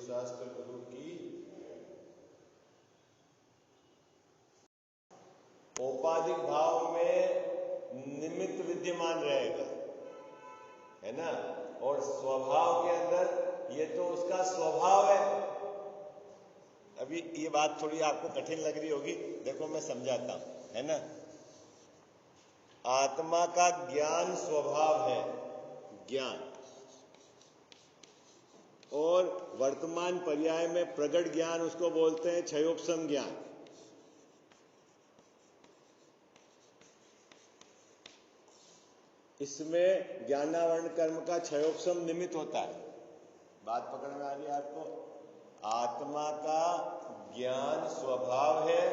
शास्त्र गुरु की। औपाधिक भाव में निमित्त विद्यमान रहेगा, है ना, और स्वभाव के अंदर ये तो उसका स्वभाव है। अभी ये बात थोड़ी आपको कठिन लग रही होगी, देखो मैं समझाता हूं, है ना। आत्मा का ज्ञान स्वभाव है, ज्ञान, और वर्तमान पर्याय में प्रगट ज्ञान उसको बोलते हैं क्षयोपशम ज्ञान। इसमें ज्ञानावरण कर्म का क्षयोपशम निमित्त होता है। बात पकड़ में आ रही है आपको? आत्मा का ज्ञान स्वभाव है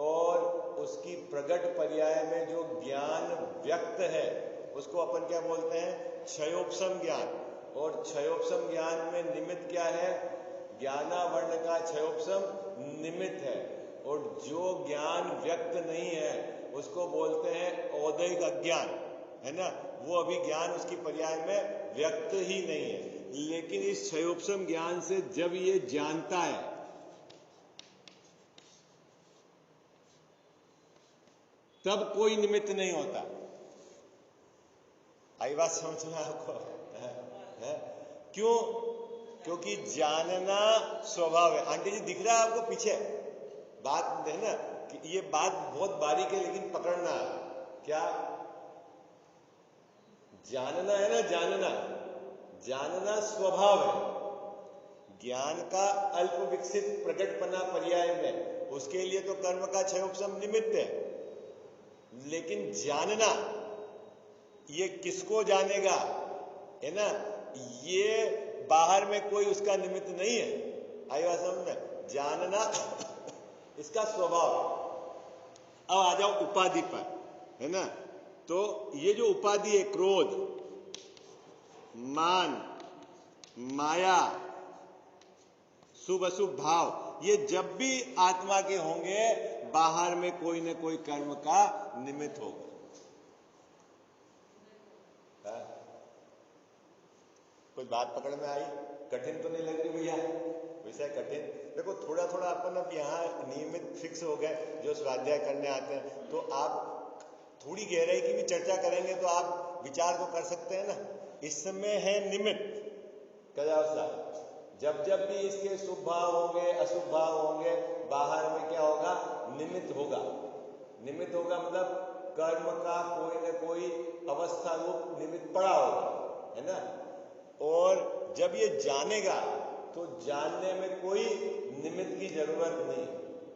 और उसकी प्रगट पर्याय में जो ज्ञान व्यक्त है उसको अपन क्या बोलते हैं? क्षयोपशम ज्ञान। और क्षयोपशम ज्ञान में निमित्त क्या है? ज्ञानावरण का क्षयोपशम निमित्त है। और जो ज्ञान व्यक्त नहीं है उसको बोलते हैं औदैहिक अज्ञान, है ना। वो अभी ज्ञान उसकी पर्याय में व्यक्त ही नहीं है। लेकिन इस क्षयोपशम ज्ञान से जब ये जानता है तब कोई निमित्त नहीं होता। आई बात समझ में आपको? है? क्यों? क्योंकि जानना स्वभाव है। आंटी जी दिख रहा है आपको पीछे? बात है ना कि ये बात बहुत बारीक है, लेकिन पकड़ना क्या? जानना है ना, जानना, जानना स्वभाव है। ज्ञान का अल्प विकसित प्रकटपना पर्याय में, उसके लिए तो कर्म का क्षयोपशम निमित्त है। लेकिन जानना, ये किसको जानेगा, है ना, ये बाहर में कोई उसका निमित्त नहीं है। आई बात समझ में? जानना इसका स्वभाव। अब आ जाओ उपाधि पर, है ना। तो ये जो उपाधि है, क्रोध, मान, माया, शुभ अशुभ भाव, ये जब भी आत्मा के होंगे बाहर में कोई न कोई कर्म का निमित्त होगा। कोई बात पकड़ में आई? कठिन तो नहीं लग रही भैया? वैसा कठिन देखो, थोड़ा थोड़ा अपन अब यहाँ नियमित फिक्स हो गए जो स्वाध्याय करने आते हैं, तो आप थोड़ी गहराई की भी चर्चा करेंगे तो आप विचार तो कर सकते हैं ना। इसमें है निमित्त कदावसा। जब जब भी इसके शुभ भाव होंगे, अशुभ भाव होंगे, बाहर में क्या होगा? निमित्त होगा। निमित्त होगा मतलब कर्म का कोई न कोई अवस्था रूप निमित्त पड़ा होगा, है ना। और जब ये जानेगा तो जानने में कोई निमित्त की जरूरत नहीं।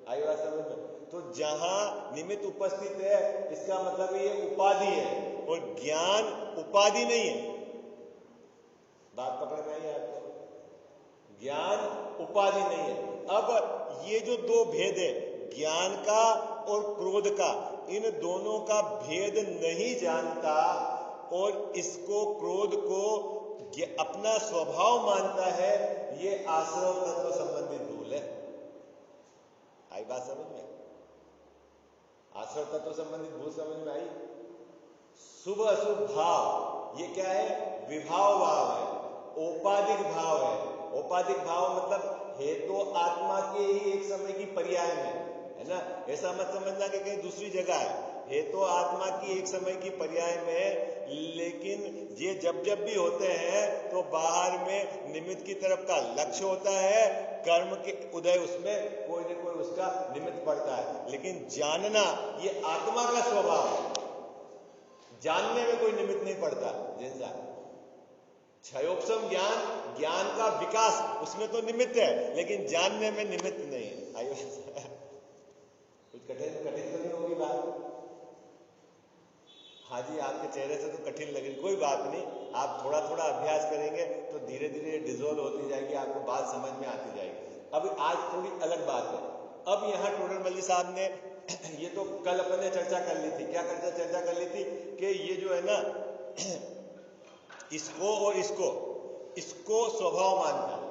आई बात समझ में? तो जहां निमित्त उपस्थित है इसका मतलब ये उपाधि है, और ज्ञान उपाधि नहीं है। बात पकड़ में आई आपको? ज्ञान उपाधि नहीं है। अब ये जो दो भेद है, ज्ञान का और क्रोध का, इन दोनों का भेद नहीं जानता और इसको, क्रोध को अपना स्वभाव मानता है, ये आश्रव तत्व संबंधित भूल है। आई बात समझ में? आश्रव तत्व संबंधित भूल समझ में आई? शुभ अशुभ भाव ये क्या है? विभाव भाव है, औपाधिक भाव है। औपाधिक भाव मतलब है तो आत्मा के ही एक समय की पर्याय में, है ना। ऐसा मत समझना कि कहीं दूसरी जगह है तो आत्मा की एक समय की पर्याय में। लेकिन ये जब जब भी होते हैं तो बाहर में निमित्त की तरफ का लक्ष्य होता है, कर्म के उदय उसमें कोई न कोई उसका निमित्त पड़ता है। लेकिन जानना ये आत्मा का स्वभाव है, जानने में कोई निमित्त नहीं पड़ता। जैसा क्षयोपशम ज्ञान, ज्ञान का विकास, उसमें तो निमित्त है, लेकिन जानने में निमित्त नहीं है। आइए कुछ कठिन कठिन तो नहीं होगी बात? हाँ जी, आपके चेहरे से तो कठिन लग रही, कोई बात नहीं, आप थोड़ा थोड़ा अभ्यास करेंगे तो धीरे धीरे डिजोल्व होती जाएगी, आपको बात समझ में आती जाएगी। अब आज थोड़ी अलग बात है। अब यहाँ टोडर मल्ली साहब ने ये तो कल अपन ने चर्चा कर ली थी, क्या चर्चा कर ली थी कि ये जो है ना इसको और इसको स्वभाव मानता है।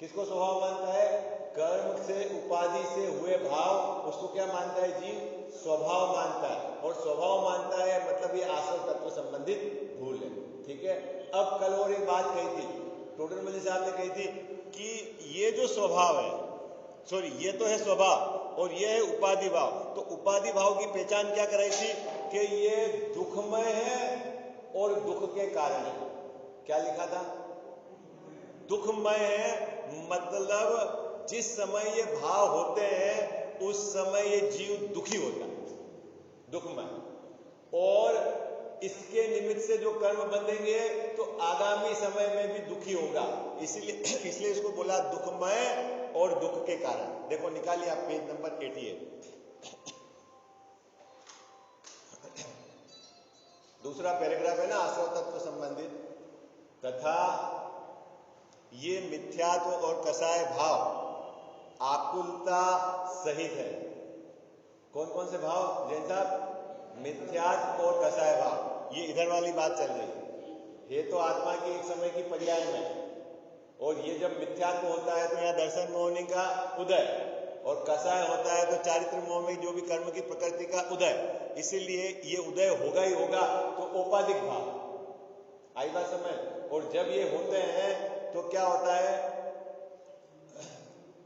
किसको स्वभाव मानता है? कर्म से, उपाधि से हुए भाव, उसको क्या मानता है जीव? स्वभाव मानता है। और स्वभाव मानता है मतलब ये आश्रव तत्व संबंधित भूल है। ठीक है। अब कल और एक बात कही थी टोडरमल साहब ने कही थी कि ये जो स्वभाव है, सॉरी ये तो है स्वभाव और ये है उपाधि भाव। तो उपाधि भाव की पहचान क्या कराई थी कि ये दुखमय है और दुख के कारण है। क्या लिखा था? दुखमय है, मतलब जिस समय ये भाव होते हैं उस समय ये जीव दुखी होता है, दुखमय। और इसके निमित्त से जो कर्म बंधेंगे तो आगामी समय में भी दुखी होगा, इसलिए इसको बोला दुखमय और दुख के कारण। देखो निकालिए आप पेज नंबर 88, दूसरा पैराग्राफ है ना, आश्रव तत्व संबंधित। तथा ये मिथ्यात्व और कसाय भाव आकुलता सहित है। कौन कौन से भाव जैन साहब? मिथ्यात्व और कसाय भाव। ये इधर वाली बात चल रही है। ये तो आत्मा की एक समय की पर्याय में, और ये जब मिथ्यात्व होता है तो यहाँ दर्शन मोहनी का उदय, और कसाय होता है तो चारित्र मोह में जो भी कर्म की प्रकृति का उदय। इसीलिए ये उदय होगा ही होगा। तो औपाधिक भाव आई बात समझ। और जब ये होते हैं तो क्या होता है?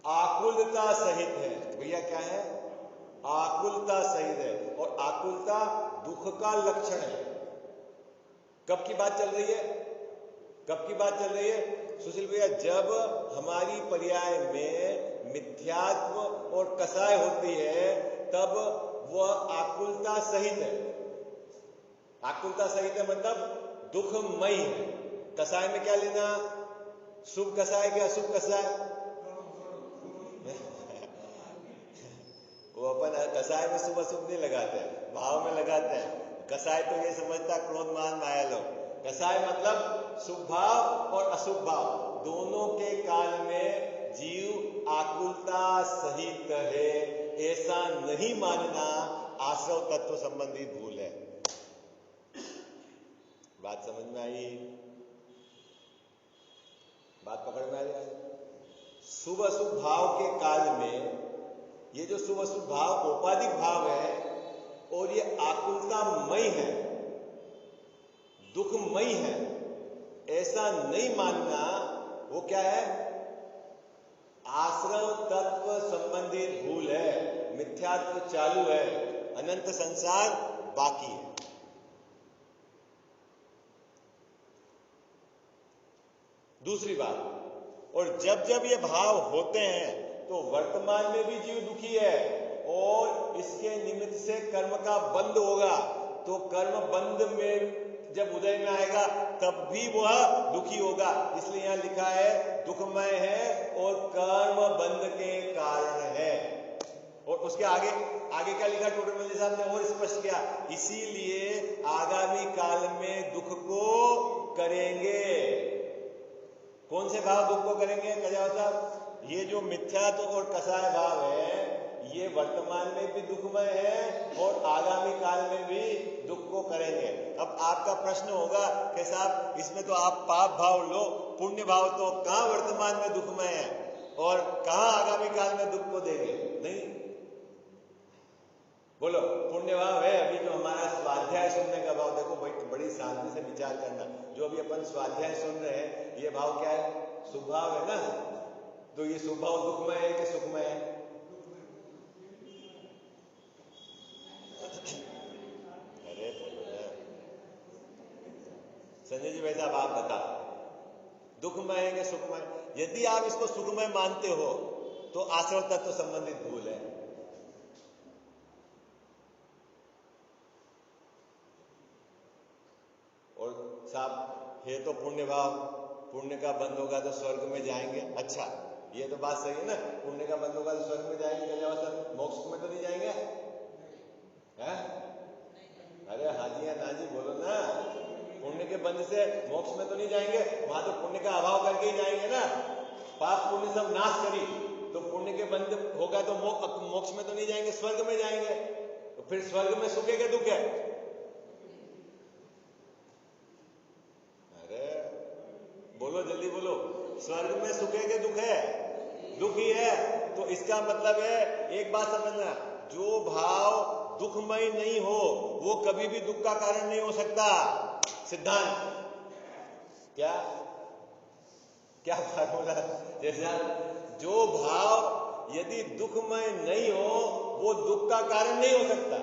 आकुलता सहित है। भैया क्या है? आकुलता सहित है। और आकुलता दुख का लक्षण है। कब की बात चल रही है? कब की बात चल रही है सुशील भैया? जब हमारी पर्याय में मिथ्यात्व और कसाय होती है तब वह आकुलता सहित है। आकुलता सहित है मतलब दुखमयी है। कसाय में क्या लेना? शुभ कसाय क्या अशुभ कसाय? वो अपन कसाय में शुभ अशुभ नहीं लगाते हैं, भाव में लगाते हैं। कसाय तो ये समझता क्रोध मान माया लोग। कसाय मतलब शुभ भाव और अशुभ भाव दोनों के काल में जीव आकुलता सहित है, ऐसा नहीं मानना आश्रव तत्व संबंधी भूल है। बात समझ में आई? बात पकड़ में आ रही? शुभ अशुभ भाव के काल में ये जो शुभ अशुभ भाव औपाधिक भाव है और ये आकुलतामयी है, दुखमयी है, ऐसा नहीं मानना वो क्या है? आश्रव तत्व संबंधित भूल है। मिथ्यात्व चालू है, अनंत संसार बाकी है। दूसरी बात, और जब जब ये भाव होते हैं तो वर्तमान में भी जीव दुखी है और इसके निमित्त से कर्म का बंध होगा। तो कर्म बंध में जब उदय में आएगा तब भी वह दुखी होगा। इसलिए यहां लिखा है दुखमय है और कर्म बंध के कारण है। और उसके आगे आगे क्या लिखा टोडरमल साहब ने और स्पष्ट किया, इसीलिए आगामी काल में दुख को करेंगे। कौन से भाव दुख को करेंगे कजाव साहब? ये जो मिथ्यात्व और कसाय भाव है ये वर्तमान में भी दुखमय है और आगामी काल में भी दुख को करेंगे। अब आपका प्रश्न होगा कि साहब इसमें तो आप पाप भाव लो, पुण्य भाव तो कहां वर्तमान में दुखमय है और कहां आगामी काल में दुख को देंगे? नहीं, बोलो पुण्य भाव है। अभी जो हमारा स्वाध्याय सुनने का भाव, देखो बड़ी शांति से विचार करना, जो अभी अपन स्वाध्याय सुन रहे हैं ये भाव क्या है? शुभ भाव है ना। तो ये शुभ भाव दुखमय है कि सुखमय है? अरे संजय जी भाई साहब आप बताओ दुखमय है कि सुखमय? यदि आप इसको सुखमय मानते हो तो आश्रव तत्व संबंधित भूल है। और साहब ये तो पुण्य भाव, पुण्य का बंध होगा तो स्वर्ग में जाएंगे। अच्छा ये तो बात सही है ना, पुण्य का बंध होगा तो स्वर्ग में जाएंगे, सर मोक्ष में तो नहीं जाएंगे? है? अरे हाजी या नाजी बोलो ना। पुण्य के बंध से मोक्ष में तो नहीं जाएंगे, वहां तो पुण्य का अभाव करके ही जाएंगे ना। पाप पुण्य सब नाश करी तो पुण्य के बंध होगा तो मोक्ष में तो नहीं जाएंगे, स्वर्ग में जाएंगे। तो फिर स्वर्ग में सुख है कि दुख है? अरे बोलो जल्दी बोलो, स्वर्ग में सुख है कि दुख है? दुख ही है। तो इसका मतलब है एक बात समझना, जो भाव दुखमय नहीं हो वो कभी भी दुख का कारण नहीं हो सकता। सिद्धांत क्या? क्या फार्मूला? जैसा जो भाव यदि दुखमय नहीं हो वो दुख का कारण नहीं हो सकता।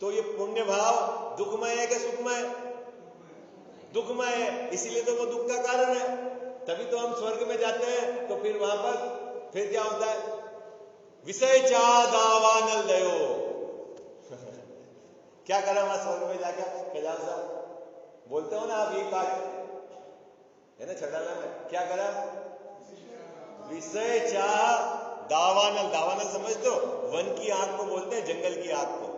तो ये पुण्य भाव दुखमय है कि सुखमय? दुखमय है, इसीलिए तो वो दुख का कारण है। तभी तो हम स्वर्ग में जाते हैं, तो फिर वहां पर फिर क्या होता है? विषय चा दावानल दयो। क्या करा वहां स्वर्ग में जाकर? कैलाश साहब बोलते हो ना आप, ये पाठ है ना छठाना में, क्या करा? विषय चाह दावानल। दावानल समझ दो, वन की आग को बोलते हैं, जंगल की आग को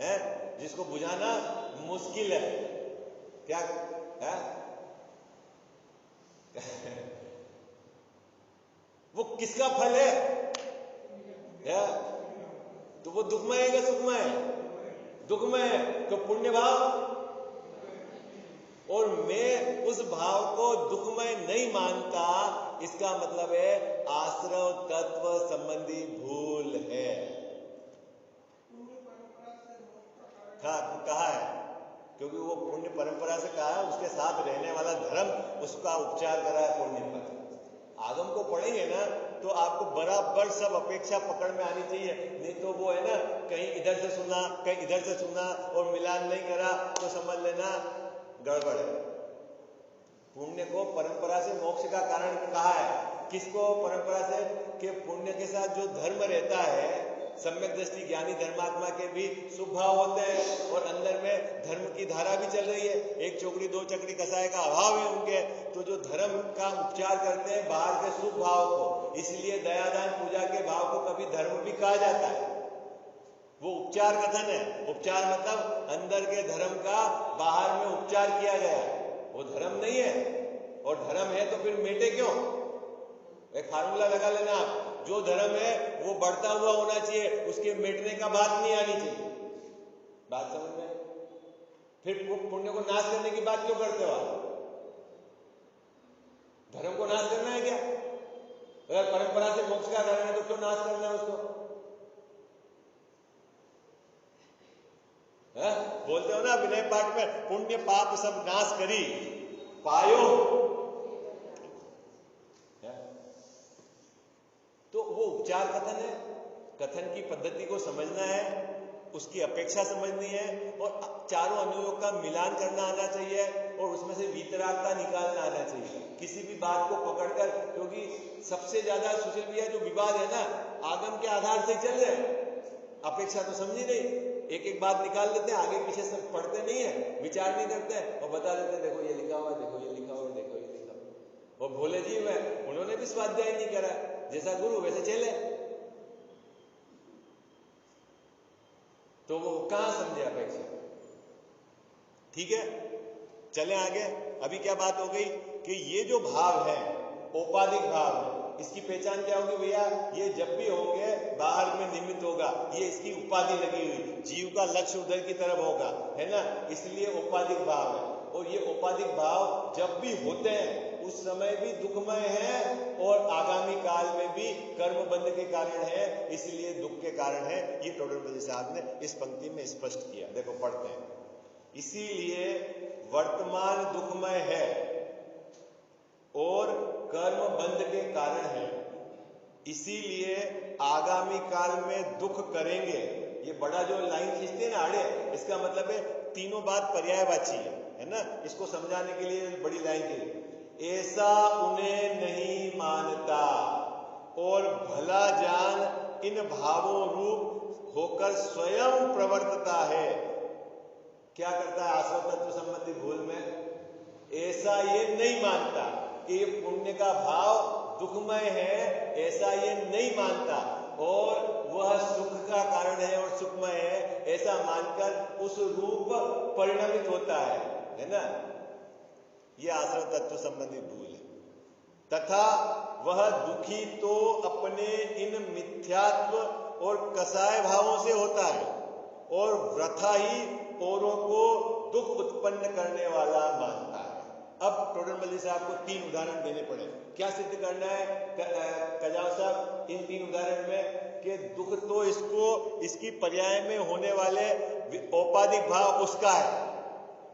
है, जिसको बुझाना मुश्किल है। क्या है? वो किसका फल है? तो वो दुखमय है कि सुखमय है? दुखमय है। तो पुण्य भाव, और मैं उस भाव को दुखमय नहीं मानता, इसका मतलब है आश्रव तत्व संबंधी भूल है। हाँ, कहा है, क्योंकि वो पुण्य परंपरा से कहा है, उसके साथ रहने वाला धर्म उसका उपचार करा है पुण्य पर। आगम को पढ़ेंगे ना तो आपको बराबर सब अपेक्षा पकड़ में आनी चाहिए, नहीं तो वो है ना, कहीं इधर से सुना कहीं इधर से सुना और मिलान नहीं करा तो समझ लेना गड़बड़ है। पुण्य को परंपरा से मोक्ष का कारण कहा है। किसको परंपरा से? कि पुण्य के साथ जो धर्म रहता है, सम्यक दृष्टि ज्ञानी धर्मात्मा के भी शुभ भाव होते हैं और अंदर में धर्म की धारा भी चल रही है। एक चौकड़ी दो चकड़ी कसाय का अभाव है उनके, तो जो धर्म का उपचार करते हैं बाहर के शुभ भाव को, इसलिए दयादान पूजा के भाव को कभी धर्म भी कहा जाता है। वो उपचार कथन है। उपचार मतलब अंदर के धर्म का बाहर में उपचार किया गया, वो धर्म नहीं है। और धर्म है तो फिर मेटे क्यों? एक फार्मूला लगा लेना आप, जो धर्म है वो बढ़ता हुआ होना चाहिए, उसके मिटने का बात नहीं आनी चाहिए। बात समझ में? फिर पुण्य को नाश करने की बात क्यों करते हो आप? धर्म को नाश करना है क्या? अगर परंपरा से मोक्ष का कारण है तो क्यों नाश करना है उसको? बोलते हो ना विनय पाठ में, पुण्य पाप सब नाश करी पायो। तो वो उपचार कथन है, कथन की पद्धति को समझना है, उसकी अपेक्षा समझनी है और चारों अनुयोग का मिलान करना आना चाहिए और उसमें से वीतरागता निकालना आना चाहिए किसी भी बात को पकड़कर। क्योंकि सबसे ज्यादा सुशील भैया जो विवाद है ना, आगम के आधार से चल रहे हैं, अपेक्षा तो समझी नहीं, एक एक बात निकाल लेते हैं, आगे पीछे सब पढ़ते नहीं है, विचार नहीं करते हैं और बता देते हैं देखो ये लिखा हुआ, देखो ये लिखा हुआ, देखो ये लिखा हुआ। और भोले जी में उन्होंने भी स्वाध्याय नहीं करा, जैसा गुरु वैसे चले, तो वो कहां समझे अपेक्षा? ठीक है, चले आगे। अभी क्या बात हो गई कि ये जो भाव है औपाधिक भाव है, इसकी पहचान क्या होगी भैया? ये जब भी होंगे बाहर में निमित्त होगा, ये इसकी उपाधि लगी हुई, जीव का लक्ष्य उधर की तरफ होगा, है ना, इसलिए औपाधिक भाव है। और ये औपाधिक भाव जब भी होते हैं उस समय भी दुखमय है और आगामी काल में भी कर्म बंध के कारण है, इसलिए दुख के कारण है। ये टोडरमल साहब ने इस पंक्ति में स्पष्ट किया। देखो पढ़ते हैं, इसीलिए वर्तमान दुखमय है और कर्म बंध के कारण है, इसीलिए आगामी काल में दुख करेंगे। ये बड़ा जो लाइन खींचते हैं ना आड़े, इसका मतलब है तीनों बात पर्यायवाची है ना, इसको समझाने के लिए बड़ी लाइन की। ऐसा उन्हें नहीं मानता और भला जान इन भावों रूप होकर स्वयं प्रवर्तता है। क्या करता है आश्रव तत्व संबंधी भूल में? ऐसा ये नहीं मानता कि पुण्य का भाव दुखमय है, ऐसा ये नहीं मानता और वह सुख का कारण है और सुखमय है, ऐसा मानकर उस रूप परिणमित होता है ना। यह आश्रव तत्व संबंधी भूल है। तथा वह दुखी तो अपने इन मिथ्यात्व और कसाय भावों से होता है और वृथा ही औरों को दुख उत्पन्न करने वाला मानता है। अब टोडरमल साहब को 3 उदाहरण देने पड़े। क्या सिद्ध करना है कजाव साहब इन 3 उदाहरण में? कि दुख तो इसको इसकी पर्याय में होने वाले औपाधिक भाव उसका है।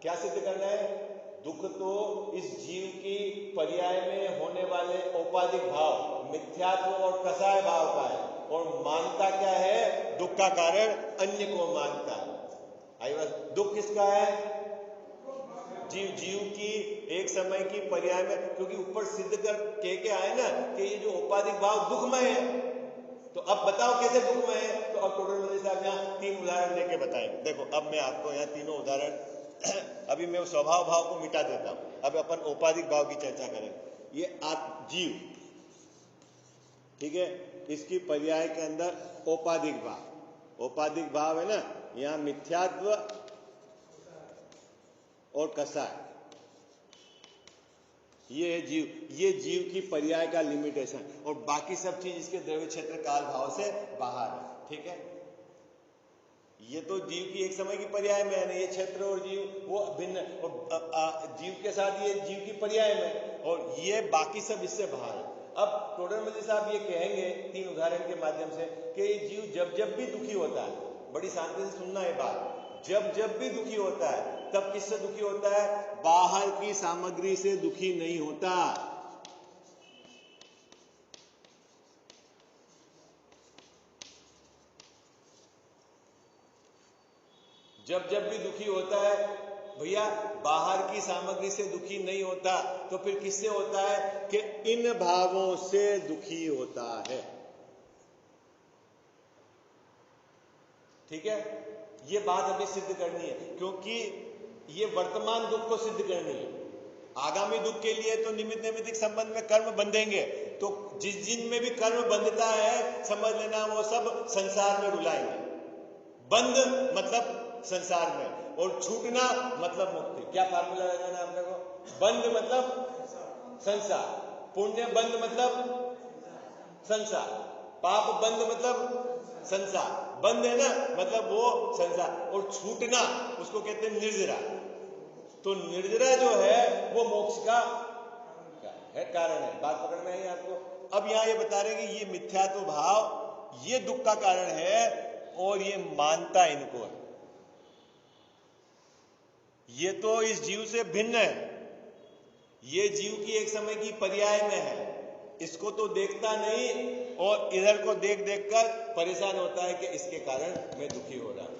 क्या सिद्ध करना है? दुख तो इस जीव की पर्याय में होने वाले औपाधिक भाव मिथ्यात्व और कसाय भाव का है, और मानता क्या है? दुख का कारण अन्य को मानता है। आई बात? दुख किसका है? जीव की एक समय की पर्याय में, क्योंकि ऊपर सिद्ध कर के आए ना कि ये जो औपाधिक भाव दुखमय है, तो अब बताओ कैसे दुखमय है? तो अब टोडरमल साहब यहाँ 3 उदाहरण देके बताएंगे। देखो अब मैं आपको यहाँ तीनों उदाहरण अभी मैं स्वभाव भाव को मिटा देता हूं, अब अपन औपाधिक भाव की चर्चा करें। ये जीव, ठीक है, इसकी पर्याय के अंदर औपाधिक औपाधिक भाव है ना, यहां मिथ्यात्व और कसाय, ये जीव की पर्याय का लिमिटेशन, और बाकी सब चीज इसके द्रव्य क्षेत्र काल भाव से बाहर है। ठीक है, ये तो जीव की एक समय की पर्याय में है ना, ये क्षेत्र और जीव वो भिन्न, और जीव के साथ ये जीव की पर्याय में, और ये बाकी सब इससे बाहर है। अब टोडरमल साहब ये कहेंगे 3 उदाहरण के माध्यम से कि ये जीव जब जब भी दुखी होता है, बड़ी शांति से सुनना है बात, जब भी दुखी होता है तब किससे दुखी होता है? बाहर की सामग्री से दुखी नहीं होता। जब भी दुखी होता है भैया, बाहर की सामग्री से दुखी नहीं होता, तो फिर किससे होता है? कि इन भावों से दुखी होता है। ठीक है, ये बात अभी सिद्ध करनी है, क्योंकि ये वर्तमान दुख को सिद्ध करनी है। आगामी दुख के लिए तो निमित्त नैमित्तिक संबंध में कर्म बंधेंगे, तो जिन में भी कर्म बंधता है समझ लेना वो सब संसार में रुलाएंगे। बंध मतलब संसार में, और छूटना मतलब मुक्ति। क्या फार्मूला लगाना आपने को? बंध मतलब संसार, पुण्य बंध मतलब संसार, पाप बंध मतलब संसार, बंध है ना मतलब वो संसार, और छूटना उसको कहते हैं निर्जरा। तो निर्जरा जो है वो मोक्ष का है, कारण है। बात पकड़ में आई आपको? अब यहां ये बता रहे हैं कि ये मिथ्यात्व भाव ये दुख का कारण है, और ये मानता इनको है। ये तो इस जीव से भिन्न है, ये जीव की एक समय की पर्याय में है, इसको तो देखता नहीं, और इधर को देख कर परेशान होता है कि इसके कारण मैं दुखी हो रहा हूं।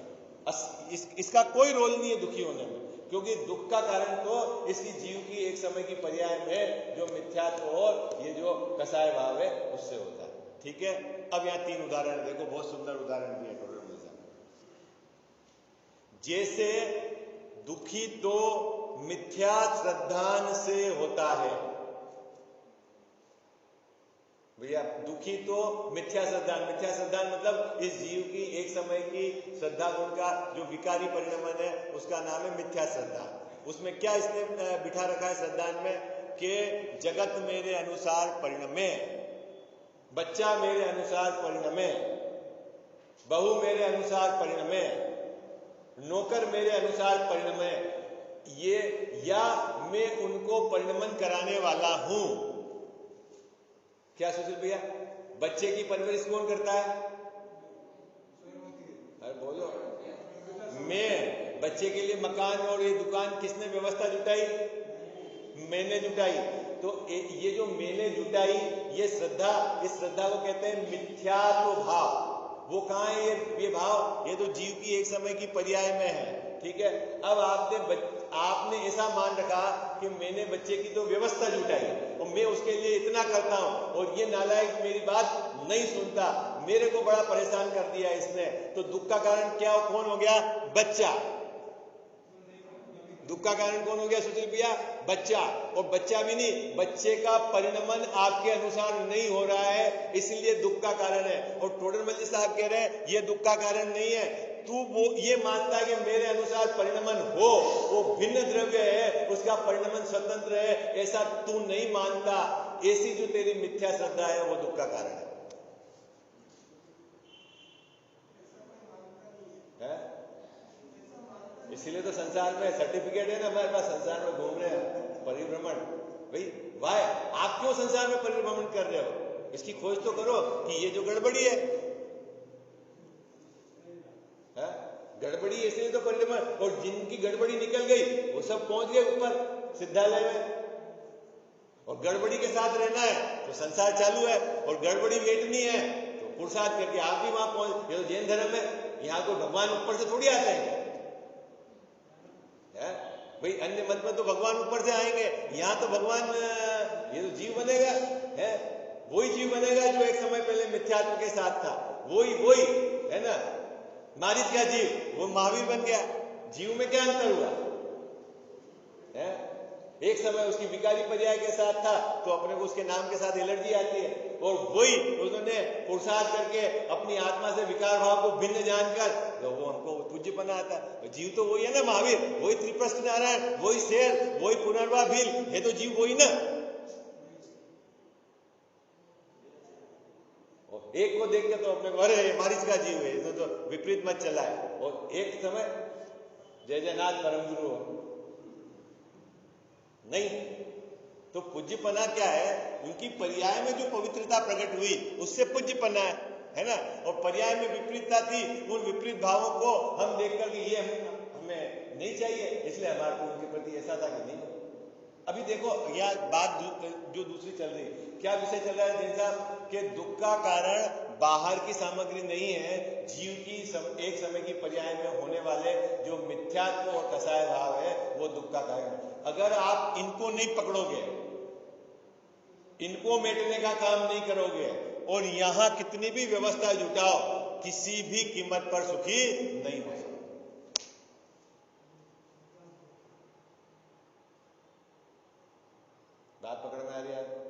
इसका कोई रोल नहीं है दुखी होने में, क्योंकि दुख का कारण तो इसकी जीव की एक समय की पर्याय में जो मिथ्यात्व और ये जो कसाय भाव है उससे होता है। ठीक है, अब यहां 3 उदाहरण देखो, बहुत सुंदर उदाहरण दिए टोडरमल साहब। जैसे दुखी तो मिथ्या श्रद्धान से होता है भैया, दुखी तो मिथ्या श्रद्धान मतलब इस जीव की एक समय की श्रद्धा गुण का जो विकारी परिणमन है उसका नाम है मिथ्या श्रद्धा। उसमें क्या इसने बिठा रखा है श्रद्धान में कि जगत मेरे अनुसार परिणमे, बच्चा मेरे अनुसार परिणमे, बहू मेरे अनुसार परिणमे, नौकर मेरे अनुसार परिणमे, ये या मैं उनको परिणमन कराने वाला हूं। क्या सुशील भैया, बच्चे की परवरिश कौन करता है? अरे बोलो। मैं बच्चे के लिए मकान और ये दुकान किसने व्यवस्था जुटाई? मैंने जुटाई। तो ये जो मैंने जुटाई ये श्रद्धा, इस श्रद्धा को कहते हैं मिथ्यात्व भाव। वो कहां है ये भाव? ये तो जीव की एक समय की पर्याय में है। ठीक है, अब आपने ऐसा मान रखा कि मैंने बच्चे की तो व्यवस्था जुटाई और मैं उसके लिए इतना करता हूं, और ये नालायक मेरी बात नहीं सुनता, मेरे को बड़ा परेशान कर दिया इसने। तो दुख का कारण क्या कौन हो गया? बच्चा। दुख का कारण कौन हो गया सुशील भैया? बच्चा। और बच्चा भी नहीं, बच्चे का परिणमन आपके अनुसार नहीं हो रहा है, इसलिए दुख का कारण है। और टोडरमल जी साहब कह रहे हैं ये दुख का कारण नहीं है, तू वो ये मानता है कि मेरे अनुसार परिणमन हो, वो भिन्न द्रव्य है, उसका परिणमन स्वतंत्र है, ऐसा तू नहीं मानता। ऐसी जो तेरी मिथ्या श्रद्धा है वो दुख का कारण है। इसीलिए तो संसार में सर्टिफिकेट है ना हमारे पास, संसार में घूम रहे हैं, परिभ्रमण। भाई वाह, आप क्यों संसार में परिभ्रमण कर रहे हो? इसकी खोज तो करो कि ये जो गड़बड़ी है, गड़बड़ी इसलिए तो परिभ्रमण, और जिनकी गड़बड़ी निकल गई वो सब पहुंच गए ऊपर। सिद्धालय में, और गड़बड़ी के साथ रहना है तो संसार चालू है, और गड़बड़ी वेटनी है तो पुरुषार्थ करके आप भी वहां पहुंच। ये तो जैन धर्म है, यहां कोई भगवान ऊपर से थोड़ी आते हैं भाई। अन्य मत में तो भगवान ऊपर से आएंगे, यहां तो भगवान ये तो जीव बनेगा है, वही जीव बनेगा जो एक समय पहले मिथ्यात्व के साथ था, वही है ना। मारीच का जीव वो महावीर बन गया, जीव में क्या अंतर हुआ है? एक समय उसकी विकारी पर्याय के साथ था तो अपने को उसके नाम के साथ एलर्जी आती है, और वही उन्होंने पुरुषार्थ करके अपनी आत्मा से विकार भाव को भिन्न जानकर तो वो हमको पूज्यपना आता है। जीव तो वही है ना, महावीर वही, त्रिप्रस्थ नारायण वही, शेर वही, पुनर्वा भील है तो जीव वही ना। एक को देख के तो अपने को अरे मारीच का जीव है, तो विपरीत मत चला है। और एक समय जय जयनाथ परम गुरु हो नहीं, तो पूज्यपना क्या है? उनकी पर्याय में जो पवित्रता प्रकट हुई उससे पूज्यपना है ना। और पर्याय में विपरीतता थी, उन विपरीत भावों को हम देख कर ये हमें नहीं चाहिए, इसलिए हमारे को उनके प्रति ऐसा था कि नहीं। अभी देखो यह बात जो दूसरी चल रही, क्या विषय चल रहा है जैन साहब के दुख का कारण बाहर की सामग्री नहीं है, जीव की एक समय की पर्याय में होने वाले जो मिथ्यात्व और कसाय भाव है वो दुख का कारण। अगर आप इनको नहीं पकड़ोगे, इनको मेटने का काम नहीं करोगे, और यहां कितनी भी व्यवस्था जुटाओ, किसी भी कीमत पर सुखी नहीं हो सकते। बात पकड़ में आ रही है?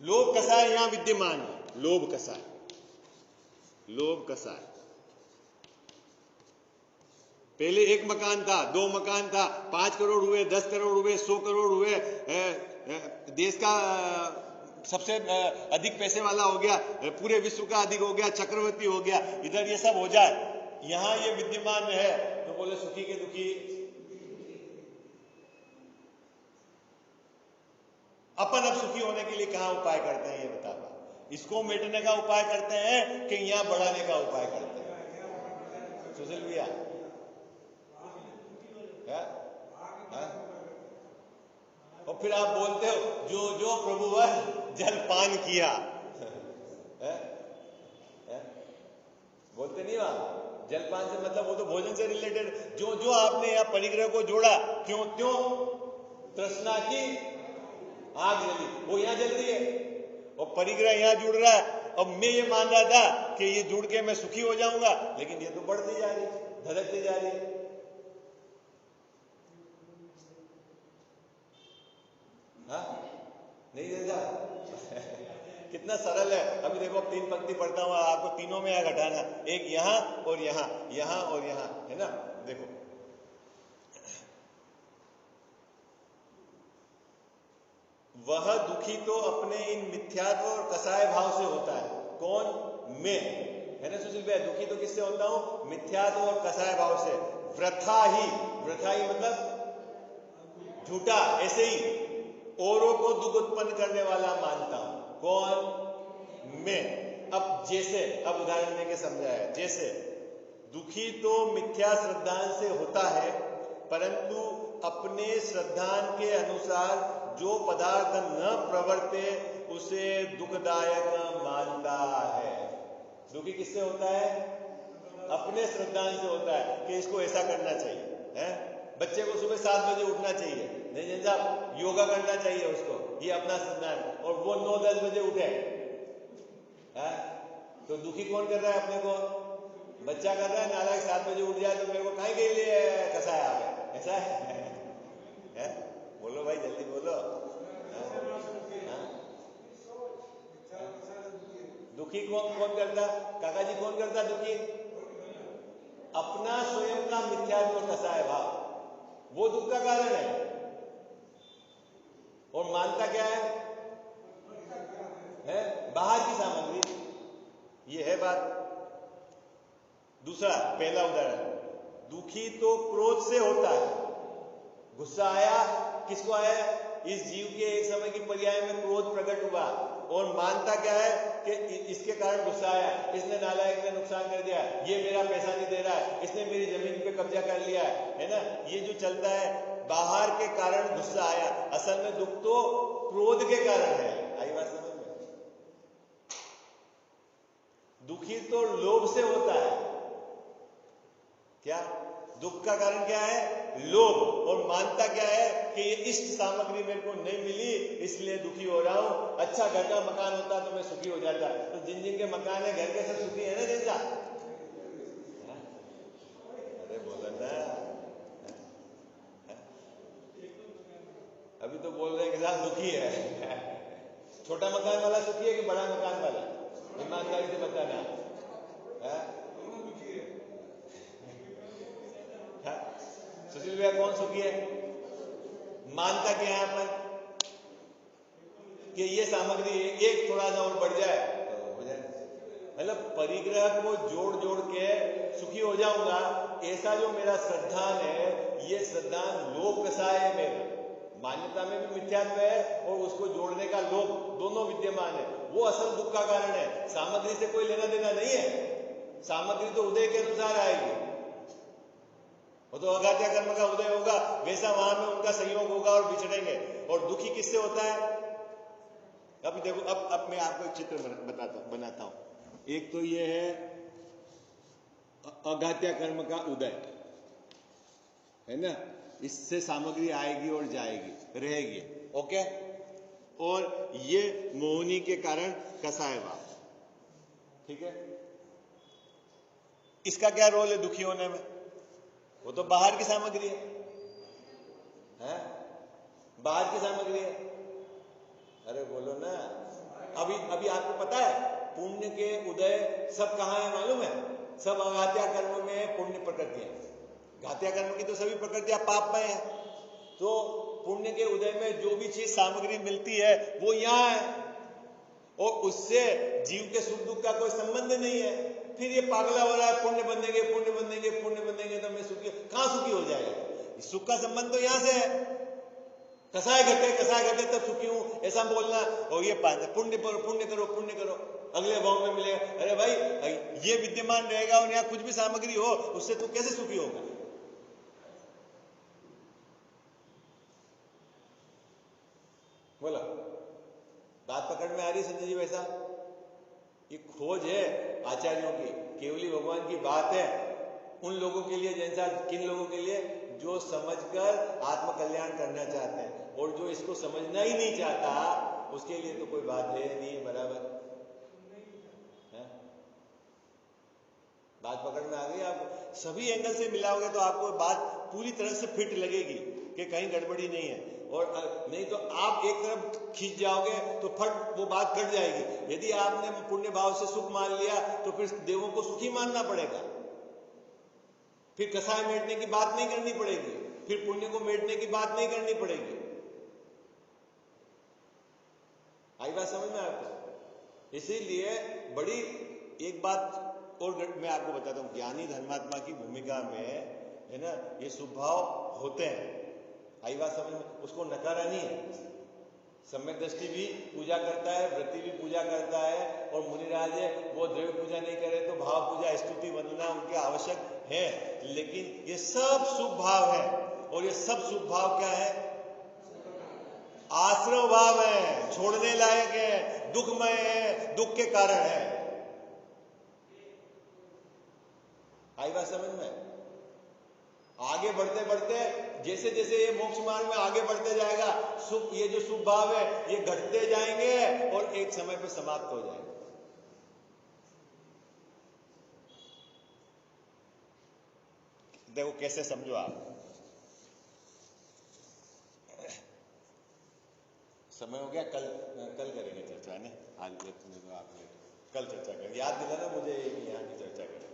लोभ कसाय यहां विद्यमान है, लोभ कसाय, लोभ कसाय। पहले एक मकान था, 2 मकान था, 5 करोड़ हुए, 10 करोड़ हुए, 100 करोड़ हुए, देश का सबसे अधिक पैसे वाला हो गया, पूरे विश्व का अधिक हो गया, चक्रवर्ती हो गया, इधर ये सब हो जाए, यहां ये विद्यमान है तो बोले सुखी के दुखी। अपन अब सुखी होने के लिए कहां उपाय करते हैं ये बता पा? इसको मेटने का उपाय करते हैं कि यहां बढ़ाने का उपाय करते हैं? सुशील भैया और फिर आप बोलते हो जो जो प्रभुवर जलपान किया है? बोलते नहीं हो आप? जलपान से मतलब वो तो भोजन से रिलेटेड, जो जो आपने यहाँ परिग्रह को जोड़ा, क्यों क्यों तृष्णा की आग जली, वो यहां जल रही है, और परिग्रह यहां जुड़ रहा है। अब मैं ये मान रहा था कि ये जुड़ के मैं सुखी हो जाऊंगा, लेकिन ये तो बढ़ती जा रही है, धधकती जा रही है। हाँ नहीं देता कितना सरल है। अभी देखो 3 पंक्ति पढ़ता हूं, आपको तीनों में यहां घटाना, एक यहां और यहां, यहां और यहां, है ना। देखो वह दुखी तो अपने इन मिथ्यात्व और कसाय भाव से होता है। कौन? मैं, है ना सुशील भाई। दुखी तो किससे होता हूं? मिथ्यात्व और कसाय भाव से। वृथा ही, वृथा ही मतलब झूठा, ऐसे ही औरों को दुख उत्पन्न करने वाला मानता हूं। कौन? मैं। अब जैसे, अब उदाहरण देके समझाया, जैसे दुखी तो मिथ्या श्रद्धान से होता है, परंतु अपने श्रद्धान के अनुसार जो पदार्थ न प्रवर्ते उसे दुखदायक मानता है। दुखी किससे होता है? अपने श्रद्धान से होता है कि इसको ऐसा करना चाहिए, है? बच्चे को सुबह 7 बजे उठना चाहिए, नहीं साहब योगा करना चाहिए उसको, ये अपना श्रद्धान, और वो 9-10 बजे उठे, है? तो दुखी कौन कर रहा है अपने को? बच्चा कर रहा है। नालायक 7 बजे उठ जाए तो मेरे को काहे के लिए कसाया आ गया, ऐसा है? बोलो भाई जल्दी बोलो। दुखी कौन करता? काका जी कौन करता दुखी? अपना स्वयं का मिथ्यात्व कसाय भाव, वो दुख का कारण है। और मानता क्या है? बाहर की सामग्री। ये है बात। दूसरा, पहला उदाहरण, दुखी तो क्रोध से होता है। गुस्सा आया, किसको आया? इस जीव के एक समय की पर्याय में क्रोध प्रकट हुआ, और मानता क्या है कि इसके कारण गुस्सा आया, इसने नालायक ने नुकसान कर दिया, ये मेरा पैसा नहीं दे रहा है, इसने मेरी जमीन पे कब्जा कर लिया है ना। ये जो चलता है बाहर के कारण गुस्सा आया, असल में दुख तो क्रोध के कारण है। आई बात समझ में? दुखी तो लोभ से होता है। क्या दुख का कारण क्या है? लोभ। और मानता क्या है कि ये इष्ट सामग्री मेरे को नहीं मिली इसलिए दुखी हो रहा हूं। अच्छा घर का मकान होता तो मैं सुखी हो जाता। तो जिन जिन के मकान है घर के सब सुखी है ना जैसा? अरे बोला ना, अभी तो बोल रहे हैं कि साहब दुखी है। छोटा मकान वाला सुखी है कि बड़ा मकान वाला? ईमानदारी से बताना है? सुशील भैया कौन सुखी है? मानता क्या है अपन कि ये सामग्री एक थोड़ा सा और बढ़ जाए तो हो जाए, मतलब परिग्रह को जोड़ जोड़ के सुखी हो जाऊंगा। ऐसा जो मेरा श्रद्धान है, ये श्रद्धान लोभ कसाय है मेरा। मान्यता में भी मिथ्यात्व है और उसको जोड़ने का लोभ दोनों विद्यमान है। वो असल दुख का कारण है। सामग्री से कोई लेना देना नहीं है। सामग्री तो उदय के अनुसार आएगी। वो तो अघात्य कर्म का उदय होगा, वैसा वहां में उनका संयोग होगा और बिछड़ेंगे। और दुखी किससे होता है? अब देखो, अब मैं आपको एक चित्र बनाता हूं। एक तो ये है अघात्य कर्म का उदय, है ना? इससे सामग्री आएगी और जाएगी, रहेगी, ओके। और ये मोहनी के कारण कसाय भाव, ठीक है। इसका क्या रोल है दुखी होने में? वो तो बाहर की सामग्री है? बाहर की सामग्री है। अरे बोलो ना। अभी आपको पता है पुण्य के उदय सब कहां है मालूम है? सब अघात्य कर्म में पुण्य प्रकृतियां। घात्या कर्म की तो सभी प्रकृतियां पाप में है। तो पुण्य के उदय में जो भी चीज सामग्री मिलती है वो यहां है और उससे जीव के सुख दुख का कोई संबंध नहीं है। फिर ये पागला हो रहा है, पुण्य बनेंगे पुण्य बनेंगे पुण्य बनेंगे तो मैं सुखी। कहां सुखी हो जाएगा? सुख का संबंध तो यहां से है। कसाय घटे तब सुखी हूं ऐसा बोलना, और ये पुण्य करो अगले भाव में मिलेगा। अरे भाई ये विद्यमान रहेगा और यहां कुछ भी सामग्री हो उससे तू कैसे सुखी होगा? बोला बात पकड़ में आ रही संजय जी? वैसा ये खोज है आचार्यों की, केवली भगवान की बात है उन लोगों के लिए, जैसा किन लोगों के लिए जो समझकर आत्म कल्याण करना चाहते हैं। और जो इसको समझना ही नहीं चाहता उसके लिए तो कोई बात है नहीं। बराबर है? बात पकड़ में आ गई? आप सभी एंगल से मिलाओगे तो आपको बात पूरी तरह से फिट लगेगी कि कहीं गड़बड़ी नहीं है। और नहीं तो आप एक तरफ खींच जाओगे तो फट वो बात कट जाएगी। यदि आपने पुण्य भाव से सुख मान लिया तो फिर देवों को सुखी मानना पड़ेगा। फिर कसाय मेटने की बात नहीं करनी पड़ेगी, फिर पुण्य को मेटने की बात नहीं करनी पड़ेगी। आई बात समझ में आपको? इसीलिए बड़ी एक बात और मैं आपको बताता हूं, ज्ञानी धर्मात्मा की भूमिका में है ना, ये स्वभाव होते हैं। आई बात समझ में? उसको नकारा नहीं है। सम्यक दृष्टि भी पूजा करता है, वृत्ति भी पूजा करता है, और मुनिराज है वो द्रव्य पूजा नहीं करे तो भाव पूजा स्तुति वंदना उनके आवश्यक है। लेकिन ये सब शुभ भाव है। और ये सब शुभ भाव क्या है? आश्रव भाव है, छोड़ने लायक है, दुखमय है, दुख के कारण है। आई बात समझ में? आगे बढ़ते बढ़ते जैसे जैसे ये मोक्ष मार्ग में आगे बढ़ते जाएगा, सुख, ये जो शुभ भाव है ये घटते जाएंगे और एक समय पर समाप्त हो जाएंगे। देखो कैसे समझो आप। समय हो गया, कल करेंगे चर्चा ने। आज आप कल चर्चा करें, याद दिलाना मुझे यहाँ की चर्चा करें।